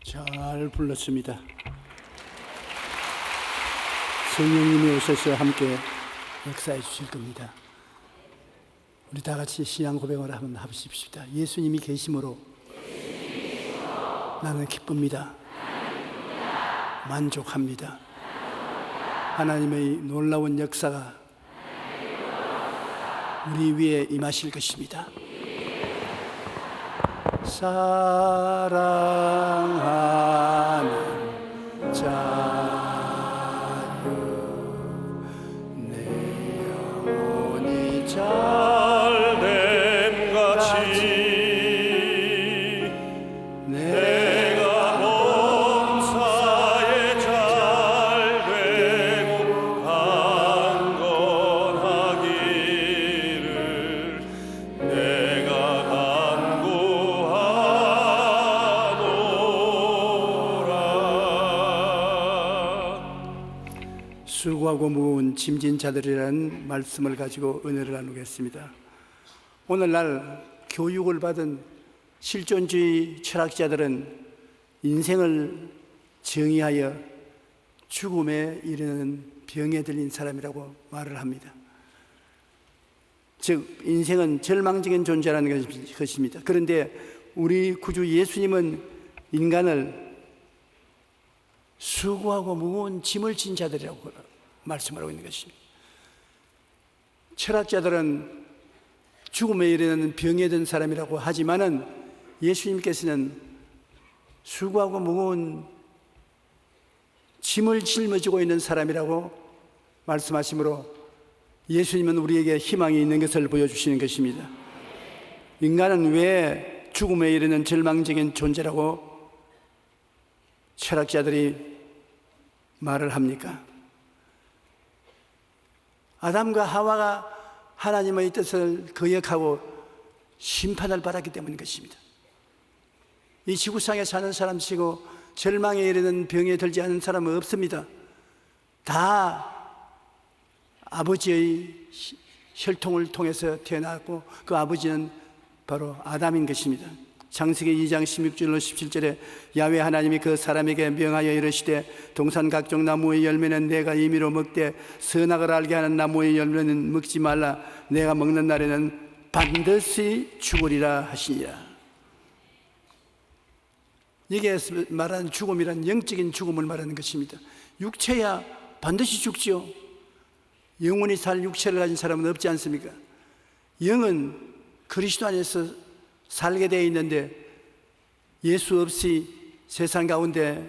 잘 불렀습니다. 성령님이 오셔서 함께 역사해 주실 겁니다. 우리 다 같이 신앙 고백을 한번 하십시다. 예수님이 계심으로 나는 기쁩니다. 만족합니다. 하나님의 놀라운 역사가 우리 위에 임하실 것입니다. 사랑하는 자유 내 영혼이 잘됨 같이 내가 범사에 잘되고 강건하기를 내가 수고하고 무거운 짐진 자들이라는 말씀을 가지고 은혜를 나누겠습니다. 오늘날 교육을 받은 실존주의 철학자들은 인생을 정의하여 죽음에 이르는 병에 들린 사람이라고 말을 합니다. 즉 인생은 절망적인 존재라는 것입니다. 그런데 우리 구주 예수님은 인간을 수고하고 무거운 짐을 진 자들이라고 말씀하고 있는 것입니다. 철학자들은 죽음에 이르는 병에 든 사람이라고 하지만은 예수님께서는 수고하고 무거운 짐을 짊어지고 있는 사람이라고 말씀하시므로 예수님은 우리에게 희망이 있는 것을 보여주시는 것입니다. 인간은 왜 죽음에 이르는 절망적인 존재라고 철학자들이 말을 합니까? 아담과 하와가 하나님의 뜻을 거역하고 심판을 받았기 때문인 것입니다. 이 지구상에 사는 사람 치고 절망에 이르는 병에 들지 않은 사람은 없습니다. 다 아버지의 혈통을 통해서 태어났고 그 아버지는 바로 아담인 것입니다. 창세기 2장 16절로 17절에 야훼 하나님이 그 사람에게 명하여 이르시되 동산 각종 나무의 열매는 내가 임의로 먹되 선악을 알게 하는 나무의 열매는 먹지 말라. 내가 먹는 날에는 반드시 죽으리라 하시니라. 이게 말하는 죽음이란 영적인 죽음을 말하는 것입니다. 육체야 반드시 죽지요. 영원히 살 육체를 가진 사람은 없지 않습니까? 영은 그리스도 안에서 살게 되어 있는데 예수 없이 세상 가운데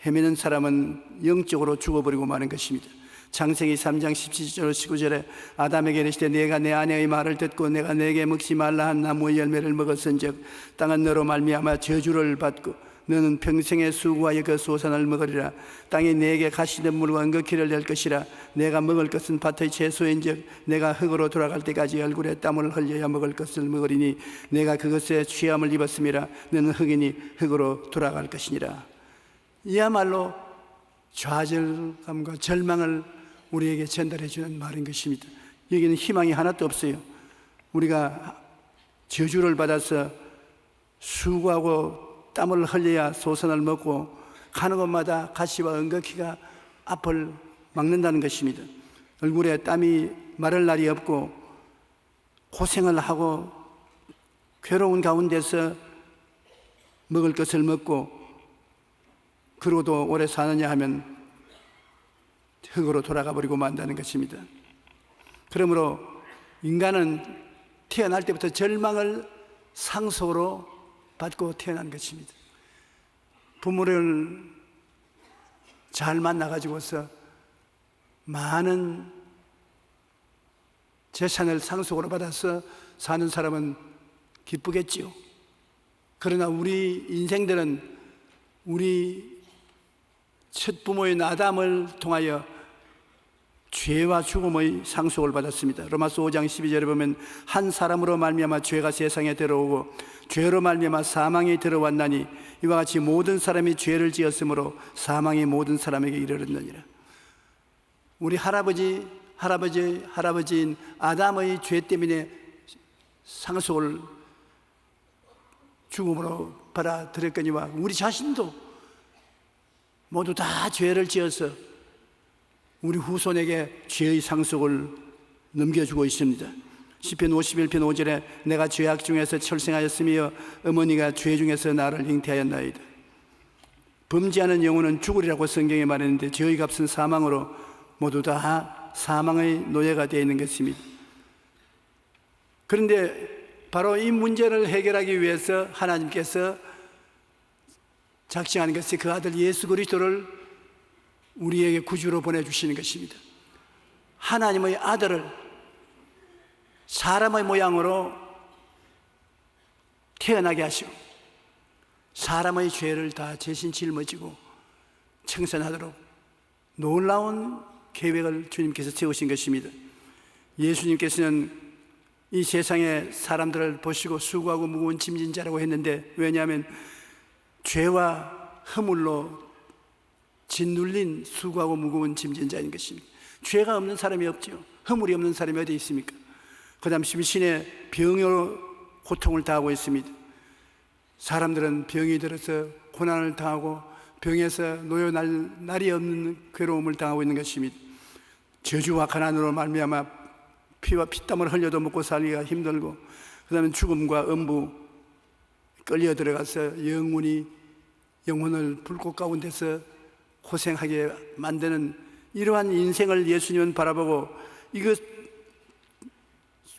헤매는 사람은 영적으로 죽어버리고 마는 것입니다. 창세기 3장 17절 19절에 아담에게 이르시되 내가 내 아내의 말을 듣고 내가 내게 먹지 말라 한 나무의 열매를 먹었은즉 땅은 너로 말미암아 저주를 받고 너는 평생에 수고하여 그 소산을 먹으리라. 땅이 내게 가시던 물과 은거키를 낼 것이라. 내가 먹을 것은 밭의 채소인즉 내가 흙으로 돌아갈 때까지 얼굴에 땀을 흘려야 먹을 것을 먹으리니 내가 그것에 취함을 입었음이라. 너는 흙이니 흙으로 돌아갈 것이니라. 이야말로 좌절감과 절망을 우리에게 전달해 주는 말인 것입니다. 여기는 희망이 하나도 없어요. 우리가 저주를 받아서 수고하고 땀을 흘려야 소선을 먹고 가는 곳마다 가시와 은거키가 앞을 막는다는 것입니다. 얼굴에 땀이 마를 날이 없고 고생을 하고 괴로운 가운데서 먹을 것을 먹고 그러고도 오래 사느냐 하면 흙으로 돌아가 버리고 만다는 것입니다. 그러므로 인간은 태어날 때부터 절망을 상속으로 받고 태어난 것입니다. 부모를 잘 만나가지고서 많은 재산을 상속으로 받아서 사는 사람은 기쁘겠지요. 그러나 우리 인생들은 우리 첫 부모인 아담을 통하여 죄와 죽음의 상속을 받았습니다. 로마서 5장 12절에 보면 한 사람으로 말미암아 죄가 세상에 들어오고 죄로 말미암아 사망이 들어왔나니 이와 같이 모든 사람이 죄를 지었으므로 사망이 모든 사람에게 이르렀느니라. 우리 할아버지인 아담의 죄 때문에 죽음으로 받아들였거니와 우리 자신도 모두 다 죄를 지어서 우리 후손에게 죄의 상속을 넘겨주고 있습니다. 시편 51편 5절에 내가 죄악 중에서 철생하였으며 어머니가 죄 중에서 나를 잉태하였나이다. 범죄하는 영혼은 죽으리라고 성경에 말했는데 죄의 값은 사망으로 모두 다 사망의 노예가 되어 있는 것입니다. 그런데 바로 이 문제를 해결하기 위해서 하나님께서 작정하는 것이 그 아들 예수 그리스도를 우리에게 구주로 보내주시는 것입니다. 하나님의 아들을 사람의 모양으로 태어나게 하시고 사람의 죄를 다 대신 짊어지고 청산하도록 놀라운 계획을 주님께서 세우신 것입니다. 예수님께서는 이 세상의 사람들을 보시고 수고하고 무거운 짐진 자라고 했는데, 왜냐하면 죄와 허물로 짓눌린 수고하고 무거운 짐진 자인 것입니다. 죄가 없는 사람이 없죠. 허물이 없는 사람이 어디 있습니까? 그 다음 심신의 병으로 고통을 당하고 있습니다. 사람들은 병이 들어서 고난을 당하고 병에서 놓여날 날이 없는 괴로움을 당하고 있는 것입니다. 저주와 가난으로 말미암아 피와 피땀을 흘려도 먹고 살기가 힘들고, 그 다음에 죽음과 음부 끌려 들어가서 영혼을 불꽃 가운데서 고생하게 만드는 이러한 인생을 예수님은 바라보고 이거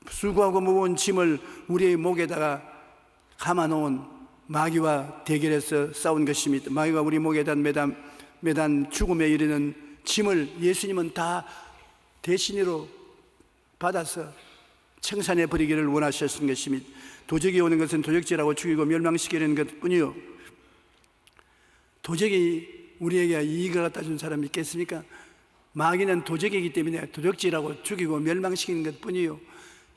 수고하고 무거운 짐을 우리의 목에다가 감아놓은 마귀와 대결해서 싸운 것입니다. 마귀가 우리 목에다 매단 죽음에 이르는 짐을 예수님은 다 대신으로 받아서 청산해 버리기를 원하셨던 것입니다. 도적이 오는 것은 도적질하고 죽이고 멸망시키는 것뿐이요, 도적이 우리에게 이익을 갖다 준 사람이 있겠습니까? 마귀는 도적이기 때문에 도적질하고 죽이고 멸망시키는 것뿐이요,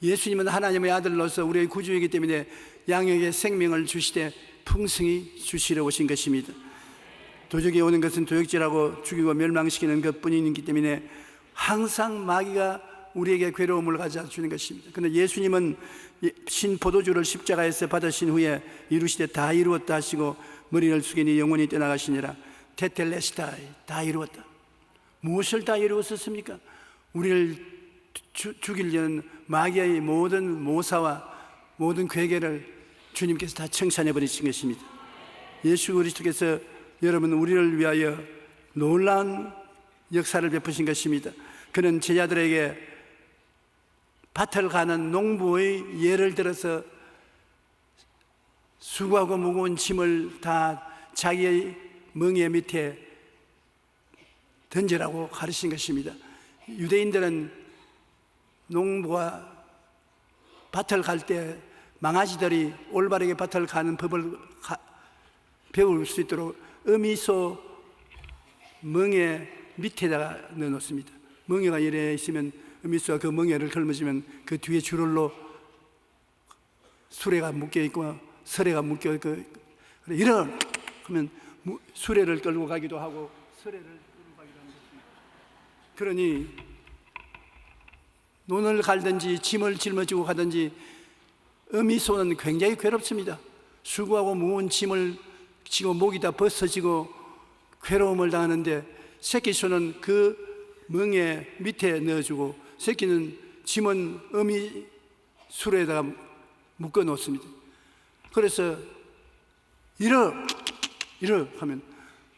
예수님은 하나님의 아들로서 우리의 구주이기 때문에 양에게 생명을 주시되 풍성히 주시러 오신 것입니다. 도적이 오는 것은 도적질하고 죽이고 멸망시키는 것뿐이기 때문에 항상 마귀가 우리에게 괴로움을 가져다 주는 것입니다. 그런데 예수님은 신포도주를 십자가에서 받으신 후에 이루시되 다 이루었다 하시고 머리를 숙이니 영원히 떠나가시니라. 테텔레스타이, 다 이루었다. 무엇을 다 이루었습니까? 우리를 죽이려는 마귀의 모든 모사와 모든 괴계를 주님께서 다 청산해 버리신 것입니다. 예수 그리스도께서 여러분 우리를 위하여 놀라운 역사를 베푸신 것입니다. 그는 제자들에게 밭을 가는 농부의 예를 들어서 수고하고 무거운 짐을 다 자기의 멍에 밑에 던지라고 가르친 것입니다. 유대인들은 농부가 밭을 갈 때 망아지들이 올바르게 밭을 가는 법을 배울 수 있도록 어미소 멍에 밑에다가 넣어놓습니다. 멍에가 이래 있으면 어미소가 그 멍에를 걸머지면 그 뒤에 줄을로 수레가 묶여있고 서래가 묶여있고, 이런 그러면 수레를 끌고 가기도 하고 서래를 끌고 가기도 하는 것입니다. 그러니 논을 갈든지 짐을 짊어지고 가든지 어미소는 굉장히 괴롭습니다. 수고하고 무거운 짐을 지고 목이 다 벗어지고 괴로움을 당하는데, 새끼소는 그 멍에 밑에 넣어주고 새끼는 짐은 어미 수레에다가 묶어 놓습니다. 그래서 이러 하면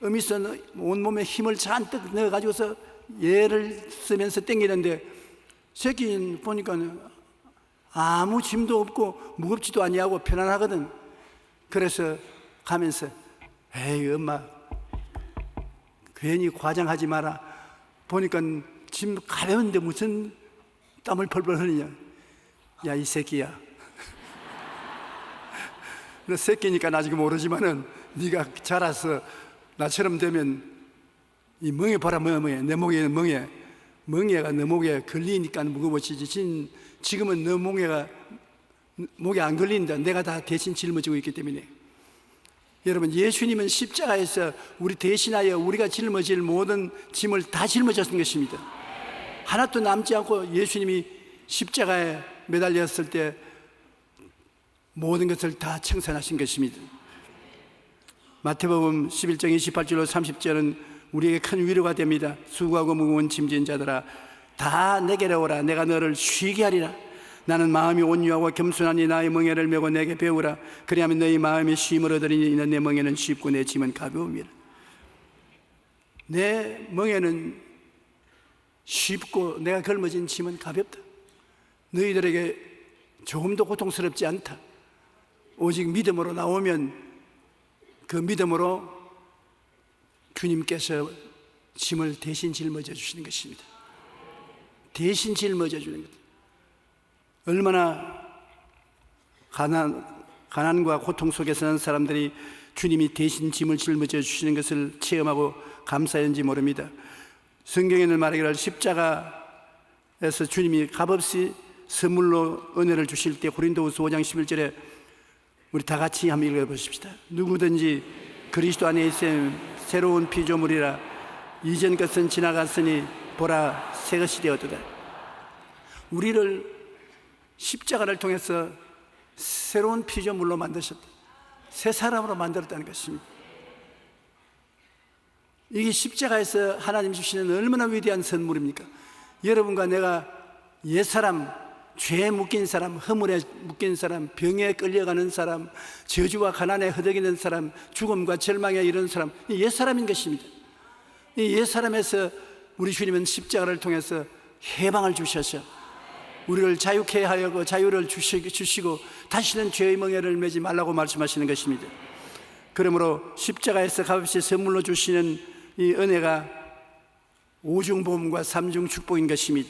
어미소는 온몸에 힘을 잔뜩 넣어가지고서 얘를 쓰면서 당기는데, 새끼는 보니까 아무 짐도 없고 무겁지도 아니하고 편안하거든. 그래서 가면서 에이 엄마 괜히 과장하지 마라. 보니까 짐 가벼운데 무슨 땀을 펄펄 흘리냐. 야, 이 새끼야. 너 새끼니까 아직 모르지만은 네가 자라서 나처럼 되면 이 멍에 봐라. 내 목에 있는 멍에가 너 목에 걸리니까 무거워지지. 지금은 너 목에 안 걸린다. 내가 다 대신 짊어지고 있기 때문에. 여러분, 예수님은 십자가에서 우리 대신하여 우리가 짊어질 모든 짐을 다 짊어졌던 것입니다. 하나도 남지 않고 예수님이 십자가에 매달렸을 때 모든 것을 다 청산하신 것입니다. 마태복음 11장 28절로 30절은 우리에게 큰 위로가 됩니다. 수고하고 무거운 짐진 자들아 다 내게로 오라. 내가 너를 쉬게 하리라. 나는 마음이 온유하고 겸손하니 나의 멍에를 메고 내게 배우라. 그리하면 너희 마음이 쉼을 얻으리니 이는 내 멍에는 쉽고 내 짐은 가벼움이라. 내 멍에는 쉽고 내가 걸머진 짐은 가볍다. 너희들에게 조금도 고통스럽지 않다. 오직 믿음으로 나오면 그 믿음으로 주님께서 짐을 대신 짊어져 주시는 것입니다. 대신 짊어져 주는 것. 얼마나 가난과 고통 속에 사는 사람들이 주님이 대신 짐을 짊어져 주시는 것을 체험하고 감사했는지 모릅니다. 성경에는 말하기를 십자가에서 주님이 값없이 선물로 은혜를 주실 때 고린도후서 5장 11절에 우리 다 같이 한번 읽어보십시다. 누구든지 그리스도 안에 있으면 새로운 피조물이라 이전 것은 지나갔으니 보라 새 것이 되었도다. 우리를 십자가를 통해서 새로운 피조물로 만드셨다. 새 사람으로 만들었다는 것입니다. 이게 십자가에서 하나님 주시는 얼마나 위대한 선물입니까? 여러분과 내가 옛사람, 죄에 묶인 사람, 허물에 묶인 사람, 병에 끌려가는 사람, 저주와 가난에 허덕이는 사람, 죽음과 절망에 이르는 사람, 이 옛사람인 것입니다. 이 옛사람에서 우리 주님은 십자가를 통해서 해방을 주셔서 우리를 자유케 하여 자유를 주시고 다시는 죄의 멍에를 매지 말라고 말씀하시는 것입니다. 그러므로 십자가에서 값없이 선물로 주시는 이 은혜가 오중보험과 삼중 축복인 것입니다.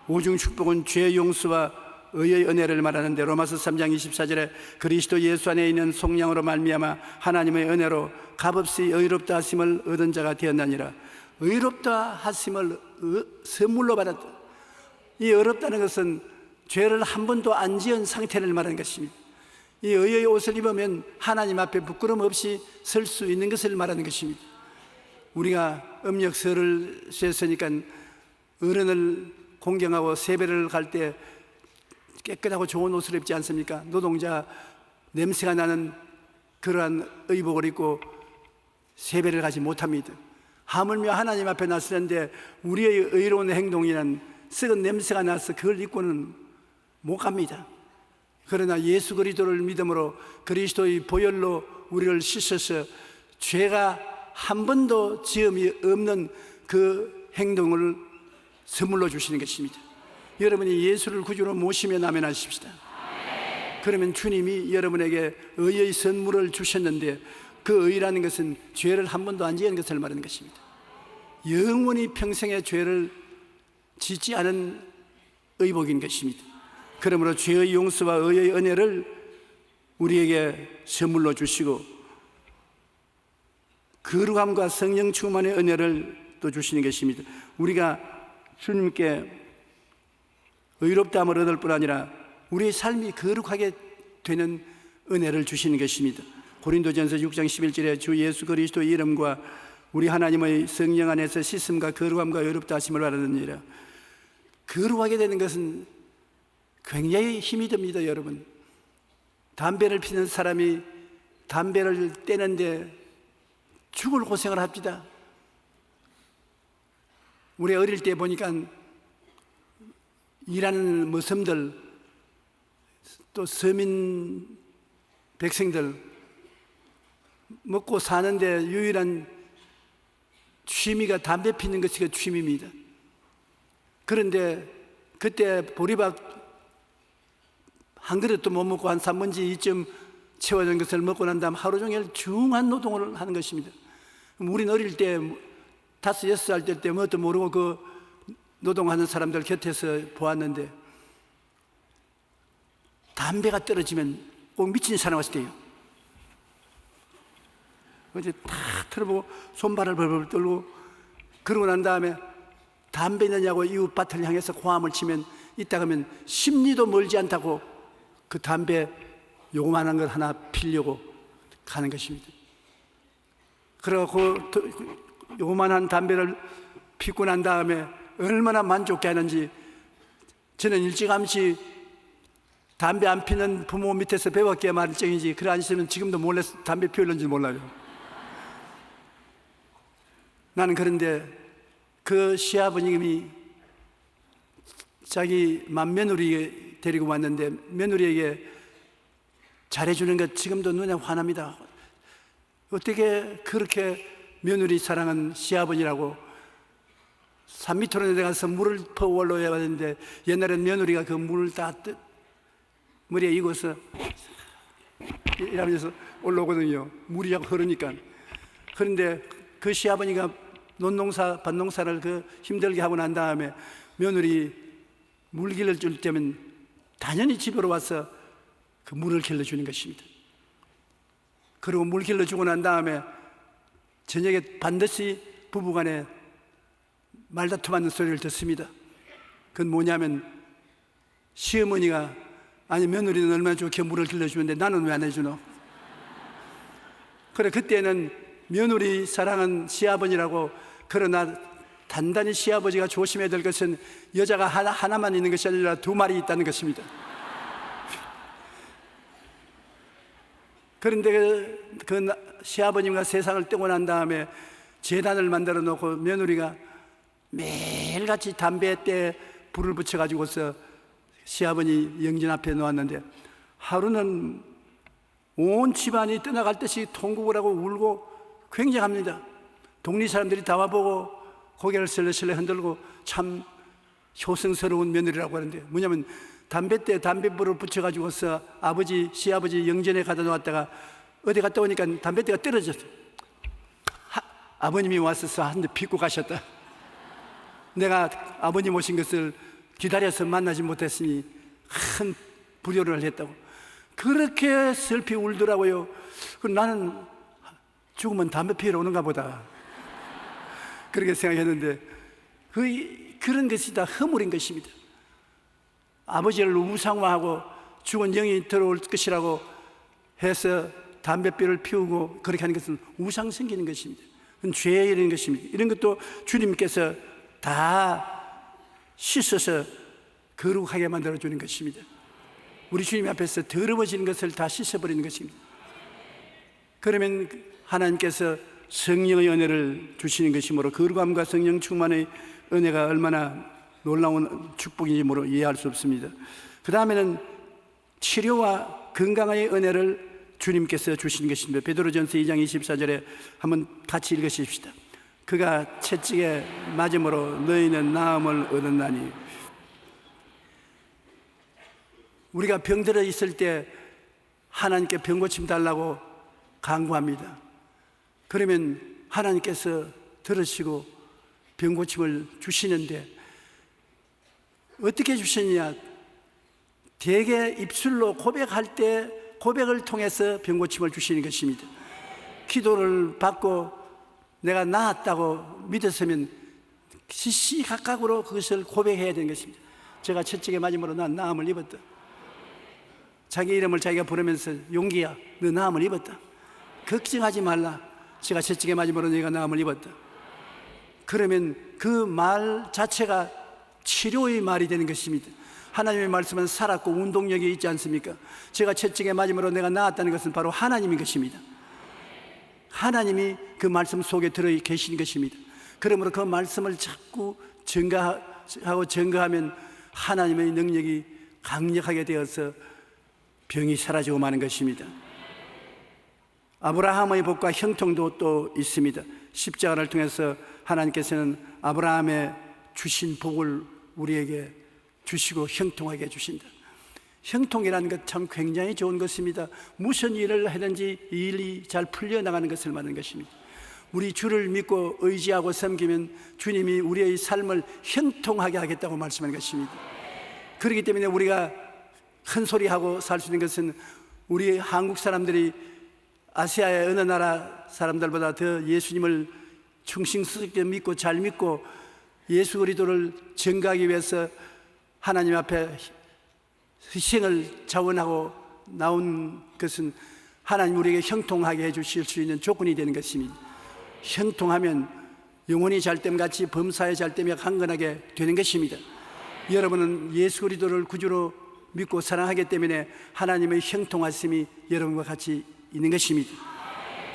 오중 축복은 죄 용서와 의의 은혜를 말하는데 로마서 3장 24절에 그리스도 예수 안에 있는 속량으로 말미암아 하나님의 은혜로 값없이 의롭다 하심을 얻은 자가 되었나니라. 의롭다 하심을 선물로 받았다. 이 의롭다는 것은 죄를 한 번도 안 지은 상태를 말하는 것입니다. 이 의의 옷을 입으면 하나님 앞에 부끄럼 없이 설 수 있는 것을 말하는 것입니다. 우리가 음력설을 쇠으니까 어른을 공경하고 세배를 갈 때 깨끗하고 좋은 옷을 입지 않습니까? 노동자 냄새가 나는 그러한 의복을 입고 세배를 가지 못합니다. 하물며 하나님 앞에 나서는데 우리의 의로운 행동이란 썩은 냄새가 나서 그걸 입고는 못 갑니다. 그러나 예수 그리스도를 믿음으로 그리스도의 보혈로 우리를 씻어서 죄가 한 번도 지음이 없는 그 행동을 선물로 주시는 것입니다. 여러분이 예수를 구주로 모시며 아멘하십시다. 그러면 주님이 여러분에게 의의 선물을 주셨는데 그 의라는 것은 죄를 한 번도 안 지은 것을 말하는 것입니다. 영원히 평생의 죄를 짓지 않은 의복인 것입니다. 그러므로 죄의 용서와 의의 은혜를 우리에게 선물로 주시고 거룩함과 성령 충만의 은혜를 또 주시는 것입니다. 우리가 주님께 의롭다함을 얻을 뿐 아니라 우리의 삶이 거룩하게 되는 은혜를 주시는 것입니다. 고린도전서 6장 11절에 주 예수 그리스도의 이름과 우리 하나님의 성령 안에서 씻음과 거룩함과 의롭다 하심을 바라느니라. 거룩하게 되는 것은 굉장히 힘이 듭니다. 여러분, 담배를 피는 사람이 담배를 떼는데 죽을 고생을 합니다. 우리 어릴 때 보니까 일하는 머슴들 또 서민 백성들 먹고 사는데 유일한 취미가 담배 피는 것이 그 취미입니다. 그런데 그때 보리밥 한 그릇도 못 먹고 한 3분지 2쯤 채워진 것을 먹고 난 다음 하루 종일 중한 노동을 하는 것입니다. 우리는 어릴 때 5, 6살 때 뭣도 모르고 그 노동하는 사람들 곁에서 보았는데 담배가 떨어지면 꼭 미친 사람 같이 돼요. 이제 탁 틀어보고 손발을 벌벌 떨고 그러고 난 다음에 담배 있느냐고 이웃밭을 향해서 고함을 치면 이따 가면 십리도 멀지 않다고 그 담배 요만한 걸 하나 피려고 가는 것입니다. 그래갖고 요만한 담배를 피고 난 다음에 얼마나 만족해 하는지 저는 일찌감치 담배 안 피는 부모 밑에서 배웠기에 말일정이지, 그래 안 있으면 지금도 몰래 담배 피울는지 몰라요. 나는 그런데 그 시아버님이 자기 맏며느리 데리고 왔는데 며느리에게 잘해주는 것 지금도 눈에 환합니다. 어떻게 그렇게 며느리 사랑한 시아버지라고 산 밑으로 내려가서 물을 퍼 올라야 하는데, 옛날엔 며느리가 그 물을 다 머리에 익어서 이러면서 올라오거든요. 물이 자꾸 흐르니까. 그런데 그 시아버지가 논농사 밭농사를 그 힘들게 하고 난 다음에 며느리 물 길러줄 때면 당연히 집으로 와서 그 물을 길러주는 것입니다. 그리고 물 길러주고 난 다음에 저녁에 반드시 부부간에 말다툼하는 소리를 듣습니다. 그건 뭐냐면 시어머니가 아니 며느리는 얼마나 좋게 물을 길러주는데 나는 왜 안 해주노? 그래, 그때는 며느리 사랑한 시아버지라고, 그러나 단단히 시아버지가 조심해야 될 것은 여자가 하나만 있는 것이 아니라 두 마리 있다는 것입니다. 그런데 그 시아버님과 세상을 떼고 난 다음에 제단을 만들어 놓고 며느리가 매일같이 담배에 불을 붙여가지고서 시아버지 영전 앞에 놓았는데, 하루는 온 집안이 떠나갈 듯이 통곡을 하고 울고 굉장합니다. 동네 사람들이 다 와보고 고개를 슬렁슬렁 흔들고 참 효성스러운 며느리라고 하는데, 뭐냐면 담배때 담배불을 붙여가지고서 시아버지 영전에 가다 놓았다가 어디 갔다 오니까 담배대가 떨어졌어. 아버님이 왔어서 한 대 피고 가셨다. 내가 아버님 오신 것을 기다려서 만나지 못했으니 큰 불효를 했다고 그렇게 슬피 울더라고요. 나는 죽으면 담배 피우러 오는가 보다 그렇게 생각했는데, 그런 것이 다 허물인 것입니다. 아버지를 우상화하고 죽은 영이 들어올 것이라고 해서 담배피를 피우고 그렇게 하는 것은 우상 생기는 것입니다. 그건 죄에 이르는 것입니다. 이런 것도 주님께서 다 씻어서 거룩하게 만들어주는 것입니다. 우리 주님 앞에서 더러워지는 것을 다 씻어버리는 것입니다. 그러면 하나님께서 성령의 은혜를 주시는 것이므로, 거룩함과 성령 충만의 은혜가 얼마나 놀라운 축복인지 이해할 수 없습니다. 그 다음에는 치료와 건강의 은혜를 주님께서 주시는 것입니다. 베드로전서 2장 24절에 한번 같이 읽으십시다. 그가 채찍에 맞음으로 너희는 나음을 얻었나니. 우리가 병들어 있을 때 하나님께 병고침 달라고 간구합니다. 그러면 하나님께서 들으시고 병고침을 주시는데, 어떻게 주시느냐? 대개 입술로 고백할 때 고백을 통해서 병고침을 주시는 것입니다. 기도를 받고 내가 나았다고 믿었으면 시시각각으로 그것을 고백해야 되는 것입니다. 제가 채찍에 맞음으로 난 나음을 입었다. 자기 이름을 자기가 부르면서 용기야, 너 나음을 입었다. 걱정하지 말라. 제가 채찍에 맞음으로 네가 나음을 입었다. 그러면 그 말 자체가 치료의 말이 되는 것입니다. 하나님의 말씀은 살았고 운동력이 있지 않습니까? 제가 채찍에 맞음으로 내가 나았다는 것은 바로 하나님인 것입니다. 하나님이 그 말씀 속에 들어 계신 것입니다. 그러므로 그 말씀을 자꾸 증거하면 하나님의 능력이 강력하게 되어서 병이 사라지고 마는 것입니다. 아브라함의 복과 형통도 또 있습니다. 십자가를 통해서 하나님께서는 아브라함의 주신 복을 우리에게 주시고 형통하게 해주신다. 형통이라는 것 참 굉장히 좋은 것입니다. 무슨 일을 하든지 일이 잘 풀려나가는 것을 말하는 것입니다. 우리 주를 믿고 의지하고 섬기면 주님이 우리의 삶을 형통하게 하겠다고 말씀하는 것입니다. 그렇기 때문에 우리가 큰 소리하고 살 수 있는 것은, 우리 한국 사람들이 아시아의 어느 나라 사람들보다 더 예수님을 충성스럽게 믿고 잘 믿고 예수 그리스도를 전가하기 위해서 하나님 앞에 희생을 자원하고 나온 것은 하나님 우리에게 형통하게 해주실 수 있는 조건이 되는 것입니다. 형통하면 영혼이 잘됨같이 범사의 잘됨이 강건하게 되는 것입니다. 여러분은 예수 그리스도를 구주로 믿고 사랑하기 때문에 하나님의 형통하심이 여러분과 같이 있는 것입니다.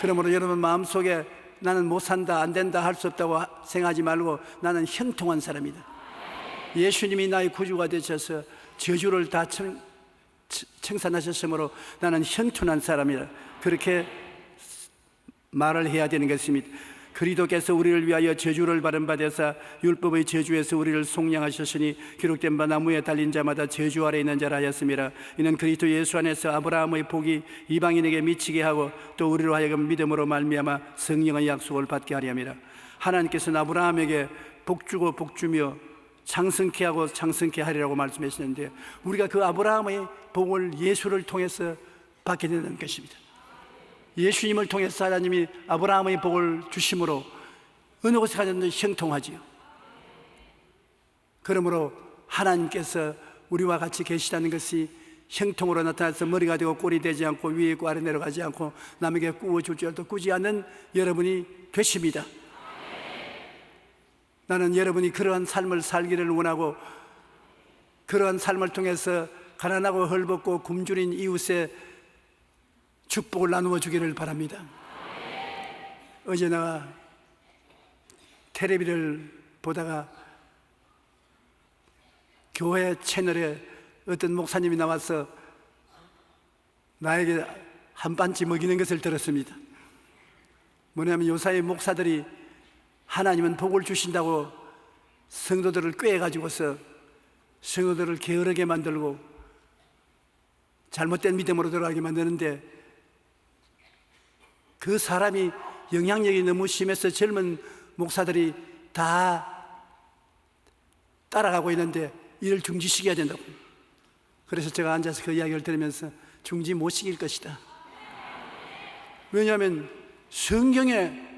그러므로 여러분 마음속에 나는 못 산다, 안 된다, 할 수 없다고 생각하지 말고 나는 형통한 사람이다. 예수님이 나의 구주가 되셔서 저주를 다 청산하셨으므로 나는 현존한 사람이라, 그렇게 말을 해야 되는 것입니다. 그리스도께서 우리를 위하여 저주를 받은 바 되사 율법의 저주에서 우리를 속량하셨으니 기록된 바 나무에 달린 자마다 저주 아래 있는 자라 하였습니다. 이는 그리스도 예수 안에서 아브라함의 복이 이방인에게 미치게 하고 또 우리로 하여금 믿음으로 말미암아 성령의 약속을 받게 하려 함이라. 하나님께서는 아브라함에게 복 주고 복 주며 장성케 하고 장성케 하리라고 말씀하시는데, 우리가 그 아브라함의 복을 예수를 통해서 받게 되는 것입니다. 예수님을 통해서 하나님이 아브라함의 복을 주심으로 어느 곳에 가든지 형통하지요. 그러므로 하나님께서 우리와 같이 계시다는 것이 형통으로 나타나서 머리가 되고 꼴이 되지 않고 위에 있고 아래 내려가지 않고 남에게 꾸어줄 줄 알도 꾸지 않는 여러분이 되십니다. 나는 여러분이 그러한 삶을 살기를 원하고, 그러한 삶을 통해서 가난하고 헐벗고 굶주린 이웃의 축복을 나누어 주기를 바랍니다. 어제 내가 텔레비를 보다가 교회 채널에 어떤 목사님이 나와서 나에게 한 반지 먹이는 것을 들었습니다. 뭐냐면 요사이 목사들이 하나님은 복을 주신다고 성도들을 꾀해가지고서 성도들을 게으르게 만들고 잘못된 믿음으로 들어가게 만드는데, 그 사람이 영향력이 너무 심해서 젊은 목사들이 다 따라가고 있는데 이를 중지시켜야 된다고. 그래서 제가 앉아서 그 이야기를 들으면서 중지 못 시킬 것이다. 왜냐하면 성경에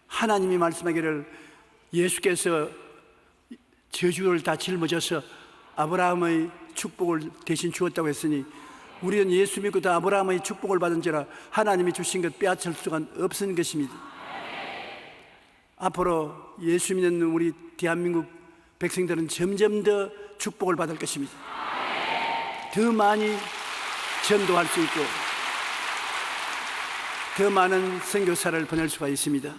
하나님이 말씀하기를 예수께서 저주를 다 짊어져서 아브라함의 축복을 대신 주었다고 했으니, 우리는 예수 믿고 다 아브라함의 축복을 받은지라 하나님이 주신 것 빼앗을 수가 없는 것입니다. 앞으로 예수 믿는 우리 대한민국 백성들은 점점 더 축복을 받을 것입니다. 더 많이 전도할 수 있고 더 많은 선교사를 보낼 수가 있습니다.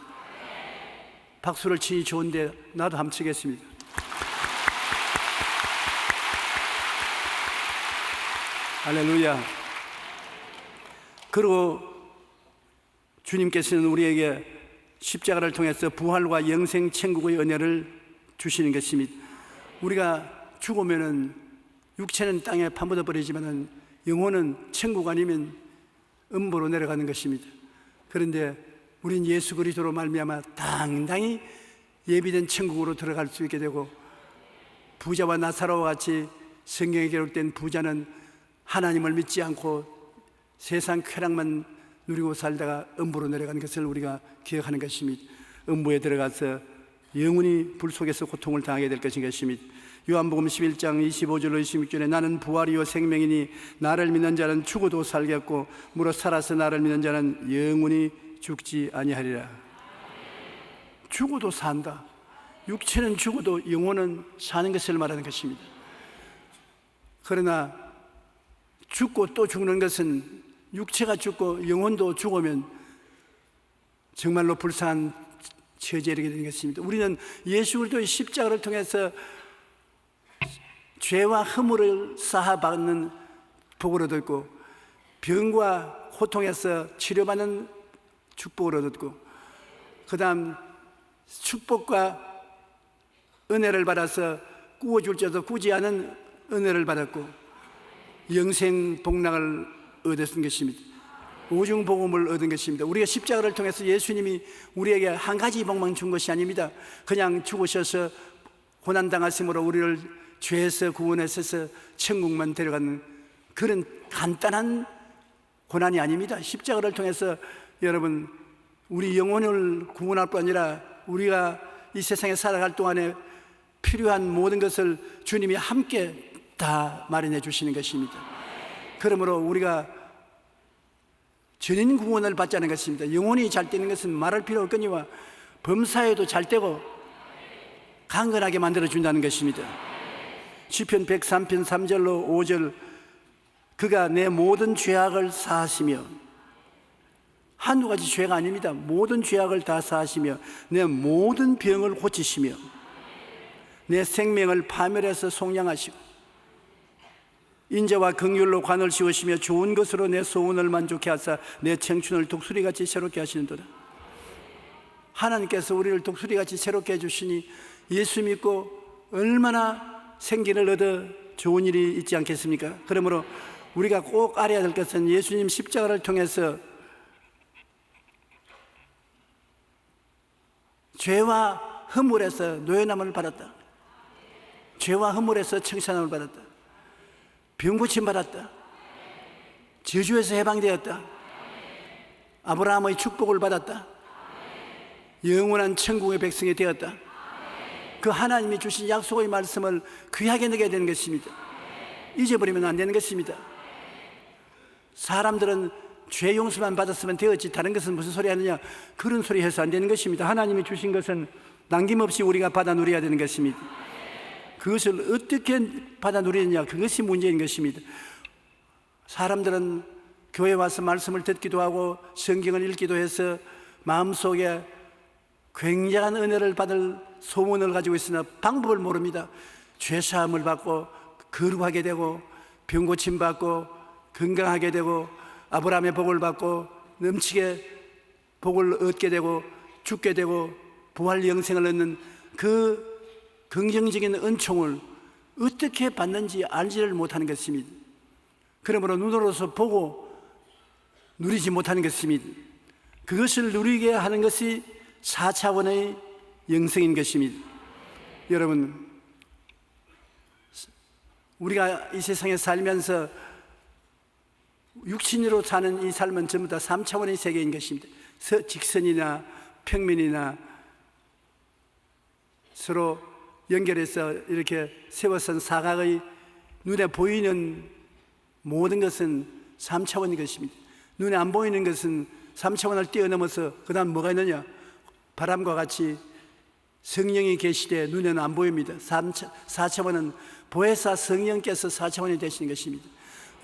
박수를 치니 좋은데 나도 한번 치겠습니다. 할렐루야. 그리고 주님께서는 우리에게 십자가를 통해서 부활과 영생 천국의 은혜를 주시는 것입니다. 우리가 죽으면은 육체는 땅에 파묻어 버리지만은 영혼은 천국 아니면 음부로 내려가는 것입니다. 그런데 우린 예수 그리스도로 말미암아 당당히 예비된 천국으로 들어갈 수 있게 되고, 부자와 나사로와 같이 성경에 기록된 부자는 하나님을 믿지 않고 세상 쾌락만 누리고 살다가 음부로 내려가는 것을 우리가 기억하는 것입니다. 음부에 들어가서 영원히 불 속에서 고통을 당하게 될 것입니다. 요한복음 11장 25절로 26절에 나는 부활이요 생명이니 나를 믿는 자는 죽어도 살겠고 무릇 살아서 나를 믿는 자는 영원히 죽지 아니하리라. 죽어도 산다. 육체는 죽어도 영혼은 사는 것을 말하는 것입니다. 그러나 죽고 또 죽는 것은, 육체가 죽고 영혼도 죽으면 정말로 불쌍한 처지에 이르게 되는 것입니다. 우리는 예수 그리스도의 십자가를 통해서 죄와 허물을 사하받는 복을 얻었고, 병과 고통에서 치료받는 축복을 얻었고, 그 다음 축복과 은혜를 받아서 구워줄 자도 꾸지 않은 은혜를 받았고, 영생 복락을 얻었던 것입니다. 오중 복음을 얻은 것입니다. 우리가 십자가를 통해서 예수님이 우리에게 한 가지 복만 준 것이 아닙니다. 그냥 죽으셔서 고난당하심으로 우리를 죄에서 구원하셔서 천국만 데려가는 그런 간단한 고난이 아닙니다. 십자가를 통해서 여러분, 우리 영혼을 구원할 뿐 아니라 우리가 이 세상에 살아갈 동안에 필요한 모든 것을 주님이 함께 다 마련해 주시는 것입니다. 그러므로 우리가 전인 구원을 받자는 것입니다. 영혼이 잘 되는 것은 말할 필요 없거니와 범사에도 잘 되고 강건하게 만들어 준다는 것입니다. 시편 103편 3절로 5절 그가 내 모든 죄악을 사하시며, 한두 가지 죄가 아닙니다. 모든 죄악을 다 사하시며 내 모든 병을 고치시며 내 생명을 파멸해서 속량하시고 인자와 긍휼로 관을 씌우시며 좋은 것으로 내 소원을 만족케 하사 내 청춘을 독수리같이 새롭게 하시는도다. 하나님께서 우리를 독수리같이 새롭게 해주시니 예수 믿고 얼마나 생기를 얻어 좋은 일이 있지 않겠습니까? 그러므로 우리가 꼭 알아야 될 것은 예수님 십자가를 통해서 죄와 허물에서 노예남을 받았다. 죄와 허물에서 청산함을 받았다. 병고침 받았다. 저주에서 해방되었다. 아브라함의 축복을 받았다. 영원한 천국의 백성이 되었다. 그 하나님이 주신 약속의 말씀을 귀하게 여겨야 되는 것입니다. 잊어버리면 안 되는 것입니다. 사람들은 죄 용서만 받았으면 되었지 다른 것은 무슨 소리 하느냐, 그런 소리 해서 안 되는 것입니다. 하나님이 주신 것은 남김없이 우리가 받아 누려야 되는 것입니다. 그것을 어떻게 받아 누리느냐, 그것이 문제인 것입니다. 사람들은 교회 와서 말씀을 듣기도 하고 성경을 읽기도 해서 마음속에 굉장한 은혜를 받을 소원을 가지고 있으나 방법을 모릅니다. 죄사함을 받고 거룩하게 되고 병고침 받고 건강하게 되고 아브라함의 복을 받고 넘치게 복을 얻게 되고 죽게 되고 부활 영생을 얻는 그 긍정적인 은총을 어떻게 받는지 알지를 못하는 것입니다. 그러므로 눈으로서 보고 누리지 못하는 것입니다. 그것을 누리게 하는 것이 4차원의 영성인 것입니다. 여러분, 우리가 이 세상에 살면서 육신으로 사는 이 삶은 전부 다 3차원의 세계인 것입니다. 직선이나 평면이나 서로 연결해서 이렇게 세워선 사각의 눈에 보이는 모든 것은 3차원인 것입니다. 눈에 안 보이는 것은 3차원을 뛰어넘어서 그 다음 뭐가 있느냐, 바람과 같이 성령이 계시되 눈에는 안 보입니다. 4차원은 보혜사 성령께서 4차원이 되시는 것입니다.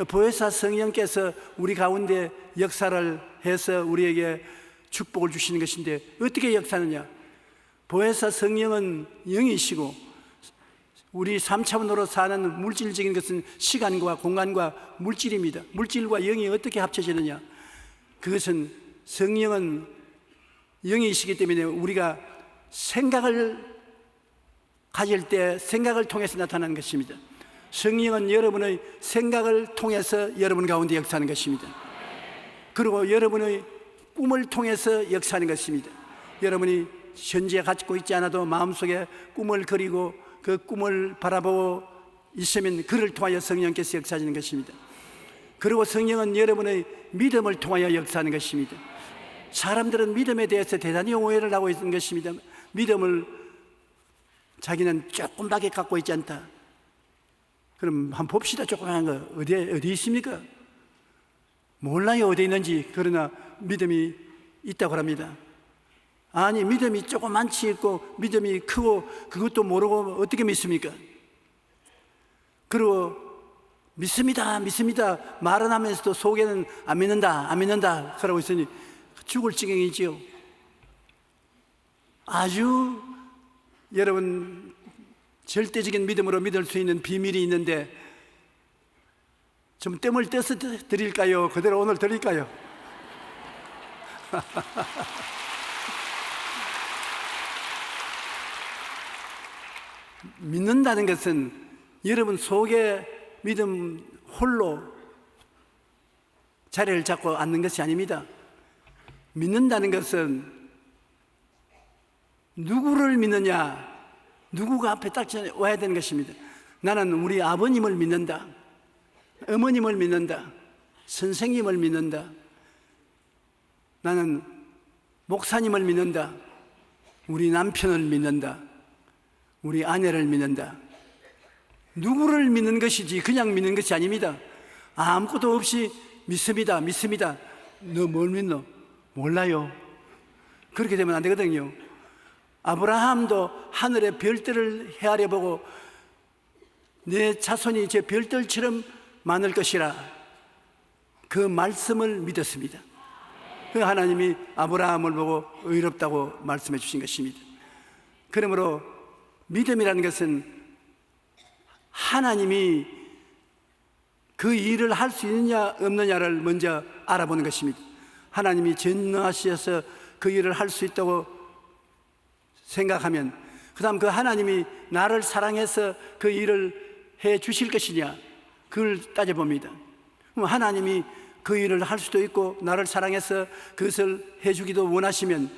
보혜사 성령께서 우리 가운데 역사를 해서 우리에게 축복을 주시는 것인데 어떻게 역사하느냐, 보혜사 성령은 영이시고 우리 3차원으로 사는 물질적인 것은 시간과 공간과 물질입니다. 물질과 영이 어떻게 합쳐지느냐, 그것은 성령은 영이시기 때문에 우리가 생각을 가질 때 생각을 통해서 나타나는 것입니다. 성령은 여러분의 생각을 통해서 여러분 가운데 역사하는 것입니다. 그리고 여러분의 꿈을 통해서 역사하는 것입니다. 여러분이 현재 갖고 있지 않아도 마음속에 꿈을 그리고 그 꿈을 바라보고 있으면 그를 통하여 성령께서 역사하시는 것입니다. 그리고 성령은 여러분의 믿음을 통하여 역사하는 것입니다. 사람들은 믿음에 대해서 대단히 오해를 하고 있는 것입니다. 믿음을 자기는 조금밖에 갖고 있지 않다. 그럼 한번 봅시다. 조그마한 거 어디 있습니까? 몰라요, 어디 있는지. 그러나 믿음이 있다고 합니다. 아니, 믿음이 조그만치 있고 믿음이 크고 그것도 모르고 어떻게 믿습니까? 그리고 믿습니다 말은 하면서도 속에는 안 믿는다 그러고 있으니 죽을 지경이지요. 아주 여러분 절대적인 믿음으로 믿을 수 있는 비밀이 있는데 좀 뜸을 떼서 드릴까요? 그대로 오늘 드릴까요? 믿는다는 것은 여러분 속에 믿음 홀로 자리를 잡고 앉는 것이 아닙니다. 믿는다는 것은 누구를 믿느냐, 누구가 앞에 딱 와야 되는 것입니다. 나는 우리 아버님을 믿는다, 어머님을 믿는다, 선생님을 믿는다, 나는 목사님을 믿는다, 우리 남편을 믿는다, 우리 아내를 믿는다. 누구를 믿는 것이지 그냥 믿는 것이 아닙니다. 아무것도 없이 믿습니다. 너 뭘 믿노? 몰라요. 그렇게 되면 안 되거든요. 아브라함도 하늘의 별들을 헤아려 보고 내 자손이 제 별들처럼 많을 것이라 그 말씀을 믿었습니다. 그 하나님이 아브라함을 보고 의롭다고 말씀해 주신 것입니다. 그러므로 믿음이라는 것은 하나님이 그 일을 할 수 있느냐 없느냐를 먼저 알아보는 것입니다. 하나님이 전능하셔서 그 일을 할 수 있다고 생각하면, 그 다음 그 하나님이 나를 사랑해서 그 일을 해 주실 것이냐, 그걸 따져봅니다. 그럼 하나님이 그 일을 할 수도 있고 나를 사랑해서 그것을 해 주기도 원하시면,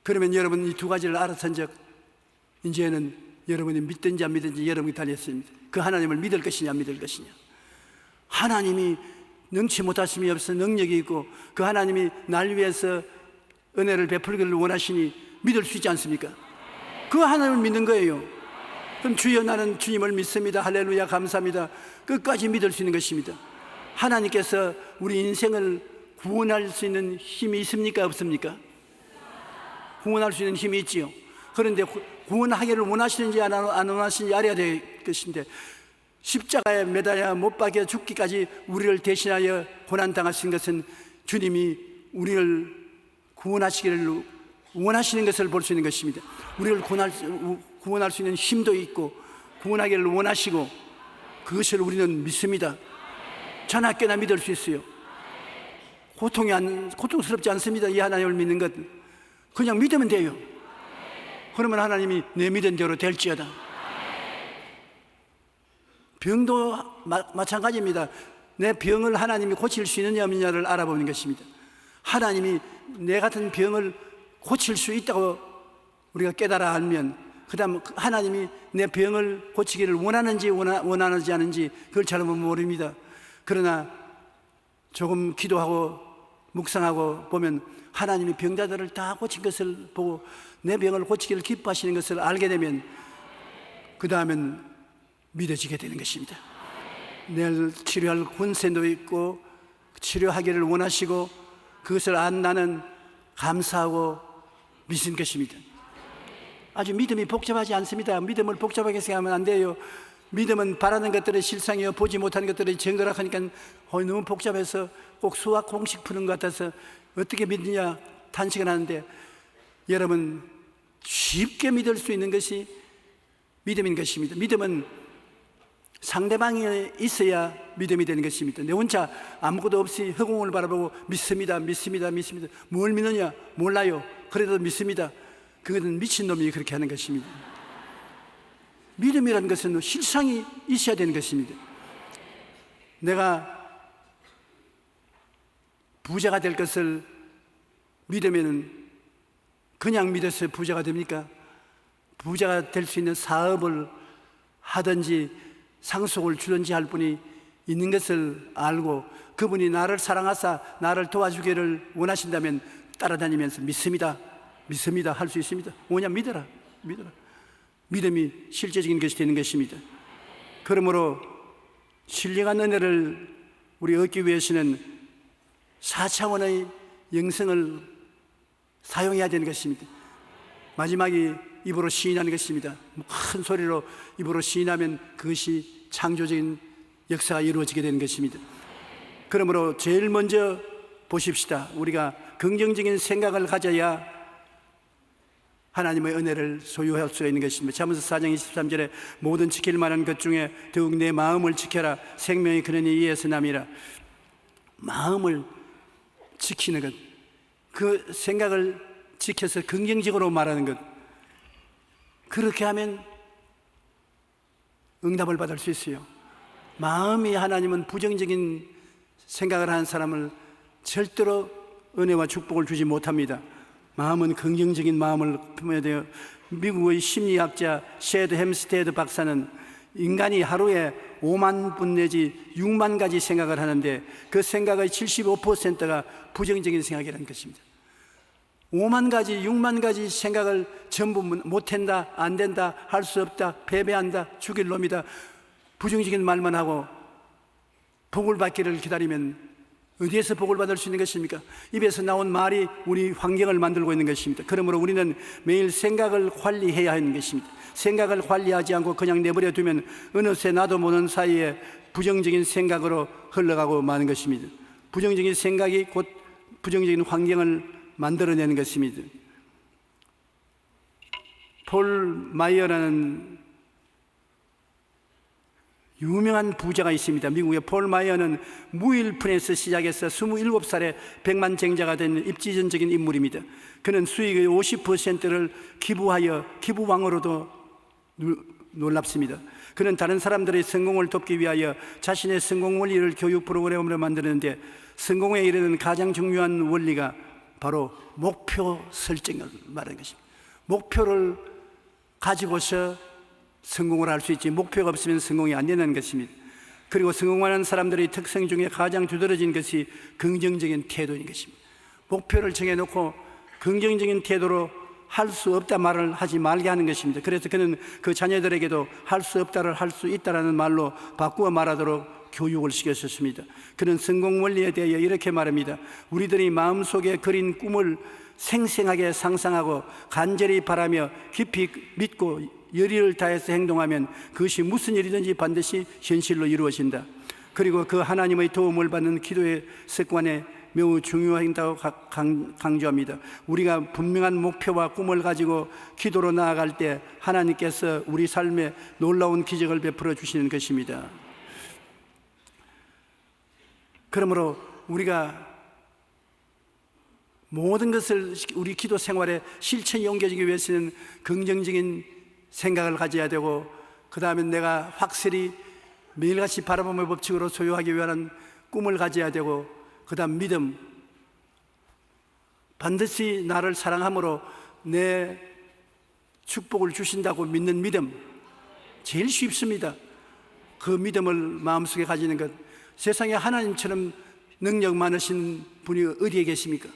그러면 여러분 이 두 가지를 알아선적 이제는 여러분이 믿든지 안 믿든지 여러분이 달렸습니다. 그 하나님을 믿을 것이냐 안 믿을 것이냐. 하나님이 능치 못하심이 없어 능력이 있고 그 하나님이 날 위해서 은혜를 베풀기를 원하시니 믿을 수 있지 않습니까? 그 하나님을 믿는 거예요. 그럼 주여 나는 주님을 믿습니다. 할렐루야 감사합니다. 끝까지 믿을 수 있는 것입니다. 하나님께서 우리 인생을 구원할 수 있는 힘이 있습니까 없습니까? 구원할 수 있는 힘이 있지요. 그런데 구원하기를 원하시는지 안 원하시는지 알아야 될 것인데, 십자가에 매달려 못 박여 죽기까지 우리를 대신하여 고난당하신 것은 주님이 우리를 구원하시기를 원하시는 것을 볼 수 있는 것입니다. 우리를 구원할 수 있는 힘도 있고 구원하기를 원하시고, 그것을 우리는 믿습니다. 자나깨나 믿을 수 있어요. 고통스럽지 않습니다. 이 하나님을 믿는 것 그냥 믿으면 돼요. 그러면 하나님이 내 믿은 대로 될지어다. 병도 마찬가지입니다. 내 병을 하나님이 고칠 수 있느냐 없느냐를 알아보는 것입니다. 하나님이 내 같은 병을 고칠 수 있다고 우리가 깨달아 알면, 그 다음 하나님이 내 병을 고치기를 원하는지 원하지 않은지 그걸 잘 모릅니다. 그러나 조금 기도하고 묵상하고 보면 하나님이 병자들을 다 고친 것을 보고 내 병을 고치기를 기뻐하시는 것을 알게 되면, 그 다음엔 믿어지게 되는 것입니다. 내를 치료할 권세도 있고 치료하기를 원하시고 그것을 안 나는 감사하고 믿은 것입니다. 아주 믿음이 복잡하지 않습니다. 믿음을 복잡하게 생각하면 안 돼요. 믿음은 바라는 것들의 실상이요 보지 못하는 것들의 증거라 하니까 너무 복잡해서 꼭 수학 공식 푸는 것 같아서 어떻게 믿느냐 탄식을 하는데, 여러분 쉽게 믿을 수 있는 것이 믿음인 것입니다. 믿음은 상대방이 있어야 믿음이 되는 것입니다. 내 혼자 아무것도 없이 허공을 바라보고 믿습니다. 뭘 믿느냐 몰라요. 그래도 믿습니다. 그것은 미친놈이 그렇게 하는 것입니다. 믿음이라는 것은 실상이 있어야 되는 것입니다. 내가 부자가 될 것을 믿으면 그냥 믿어서 부자가 됩니까? 부자가 될 수 있는 사업을 하든지 상속을 주든지 할 분이 있는 것을 알고 그분이 나를 사랑하사 나를 도와주기를 원하신다면 따라다니면서 믿습니다 할 수 있습니다. 뭐냐? 믿어라. 믿음이 실제적인 것이 되는 것입니다. 그러므로 신령한 은혜를 우리 얻기 위해서는 4차원의 영성을 사용해야 되는 것입니다. 마지막이 입으로 시인하는 것입니다. 큰 소리로 입으로 시인하면 그것이 창조적인 역사가 이루어지게 되는 것입니다. 그러므로 제일 먼저 보십시다. 우리가 긍정적인 생각을 가져야 하나님의 은혜를 소유할 수 있는 것입니다. 잠언서 4장 23절에 모든 지킬 만한 것 중에 더욱 내 마음을 지켜라. 생명이 그러니 이에서 남이라. 마음을 지키는 것, 그 생각을 지켜서 긍정적으로 말하는 것, 그렇게 하면 응답을 받을 수 있어요. 마음이 하나님은 부정적인 생각을 하는 사람을 절대로 은혜와 축복을 주지 못합니다. 마음은 긍정적인 마음을 품어야 돼요. 미국의 심리학자 셰드 햄스테드 박사는 인간이 하루에 5만 분 내지 6만 가지 생각을 하는데 그 생각의 75%가 부정적인 생각이라는 것입니다. 5만 가지, 6만 가지 생각을 전부 못한다, 안 된다, 할 수 없다, 패배한다, 죽일 놈이다, 부정적인 말만 하고 복을 받기를 기다리면 어디에서 복을 받을 수 있는 것입니까? 입에서 나온 말이 우리 환경을 만들고 있는 것입니다. 그러므로 우리는 매일 생각을 관리해야 하는 것입니다. 생각을 관리하지 않고 그냥 내버려 두면 어느새 나도 모르는 사이에 부정적인 생각으로 흘러가고 마는 것입니다. 부정적인 생각이 곧 부정적인 환경을 만들어내는 것입니다. 폴 마이어라는 유명한 부자가 있습니다. 미국의 폴 마이어는 무일푼에서 시작해서 27살에 백만장자가 된 입지전적인 인물입니다. 그는 수익의 50%를 기부하여 기부왕으로도 놀랍습니다. 그는 다른 사람들의 성공을 돕기 위하여 자신의 성공 원리를 교육 프로그램으로 만드는데, 성공에 이르는 가장 중요한 원리가 바로 목표 설정을 말하는 것입니다. 목표를 가지고서 성공을 할 수 있지, 목표가 없으면 성공이 안 되는 것입니다. 그리고 성공하는 사람들의 특성 중에 가장 두드러진 것이 긍정적인 태도인 것입니다. 목표를 정해놓고 긍정적인 태도로 할 수 없다 말을 하지 말게 하는 것입니다. 그래서 그는 그 자녀들에게도 할 수 없다를 할 수 있다라는 말로 바꾸어 말하도록 교육을 시켰습니다. 그는 성공 원리에 대해 이렇게 말합니다. 우리들이 마음속에 그린 꿈을 생생하게 상상하고 간절히 바라며 깊이 믿고 열의를 다해서 행동하면 그것이 무슨 일이든지 반드시 현실로 이루어진다. 그리고 그 하나님의 도움을 받는 기도의 습관에 매우 중요하다고 강조합니다. 우리가 분명한 목표와 꿈을 가지고 기도로 나아갈 때 하나님께서 우리 삶에 놀라운 기적을 베풀어 주시는 것입니다. 그러므로 우리가 모든 것을 우리 기도 생활에 실천에 옮겨지기 위해서는 긍정적인 생각을 가져야 되고, 그 다음에 내가 확실히 매일같이 바라봄의 법칙으로 소유하기 위한 꿈을 가져야 되고, 그 다음 믿음, 반드시 나를 사랑함으로 내 축복을 주신다고 믿는 믿음, 제일 쉽습니다. 그 믿음을 마음속에 가지는 것. 세상에 하나님처럼 능력 많으신 분이 어디에 계십니까?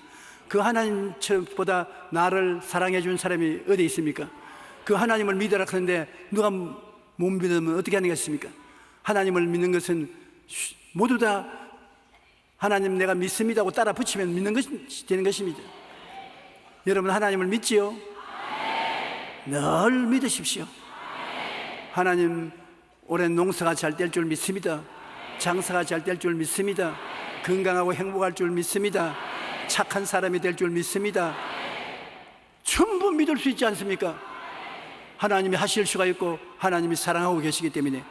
그 하나님보다 나를 사랑해 준 사람이 어디에 있습니까? 그 하나님을 믿으라 하는데 누가 못 믿으면 어떻게 하겠습니까? 하나님을 믿는 것은 모두 다 하나님 내가 믿습니다고 따라 붙이면 믿는 것이 되는 것입니다. 여러분 하나님을 믿지요? 늘 믿으십시오. 하나님 올해 농사가 잘 될 줄 믿습니다. 장사가 잘 될 줄 믿습니다. 건강하고 행복할 줄 믿습니다. 착한 사람이 될 줄 믿습니다. 전부 믿을 수 있지 않습니까? 하나님이 하실 수가 있고 하나님이 사랑하고 계시기 때문에.